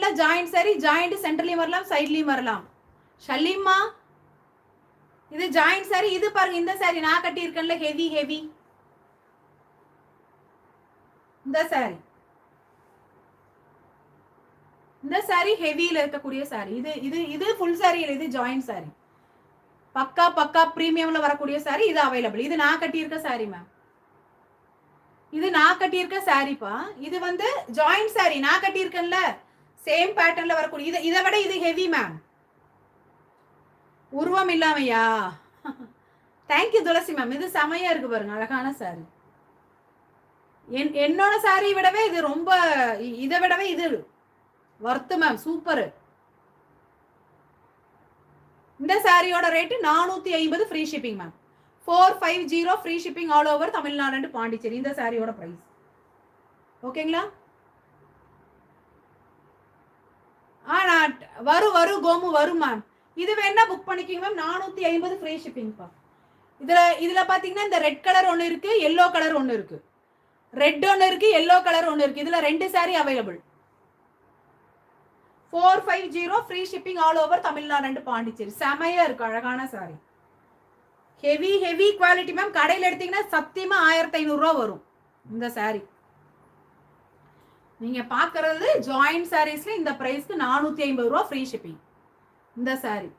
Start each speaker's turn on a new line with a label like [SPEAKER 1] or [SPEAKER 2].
[SPEAKER 1] இதெல்லாம் joint sorry, joint சென்டர்லயும் வரலாம், சைட்லயும் வரலாம். ஷலீமா, இது ஜாயிண்ட் சாரி. இது பாருங்க, இந்த சாரி நான் கட்டியிருக்கேன்ல, ஹெவி ஹெவி. இந்த சாரி, இந்த சாரி ஹெவியில இருக்கக்கூடிய சாரி. இது இது இது ஃபுல் சாரி இல்ல, இது ஜாயிண்ட் சாரி. பக்கா பக்கா பிரீமியம்ல வரக்கூடிய சாரி இது அவைலபிள். இது நான் கட்டியிருக்க சாரி மேம். இது நான் கட்டியிருக்க சாரிப்பா. இது வந்து ஜாயிண்ட் சாரி நான் கட்டியிருக்கேன்ல, சேம் பேட்டர்ன்ல வரக்கூடிய. இதை விட இது ஹெவி மேம். உருவம் இல்லாமையா? தேங்க்யூ துளசி மேம். இது செமையா இருக்கு பாருங்க, அழகான சாரி. என்னோட சாரி விடவே இது ரொம்ப, இதை விடவே இது வர்த்து மேம், சூப்பர். இந்த சாரியோட rate 450 free shipping ma'am. 450 free shipping all over Tamil Nadu and Pondicherry. இந்த சாரியோட பிரைஸ் ஓகேங்களா? வரும் கோமு வரும் மேம். இது வேணா புக் பண்ணிக்கிங்க மேம். 450 ஃப்ரீ ஷிப்பிங்ப்பா. இதுல பாத்தீங்கன்னா இந்த ரெட் கலர் ஒன்று இருக்கு, எல்லோ கலர் ஒன்று இருக்கு. ரெட் ஒன்று இருக்கு, எல்லோ கலர் ஒன்று இருக்கு. இதுல 2 sorry available. 450 free shipping all over Tamil Nadu and Pondicherry. செமையா இருக்கு, அழகான sorry. Heavy heavy quality ma'am. கடையில் எடுத்தீங்கன்னா சத்தியமா 1500 ரூபா வரும் இந்த சாரி. நீங்க பாக்குறது ஜாயிண்ட் சாரீஸ்ல இந்த பிரைஸ்க்கு 450 ரூபா ஃப்ரீ ஷிப்பிங் இந்த சாரி.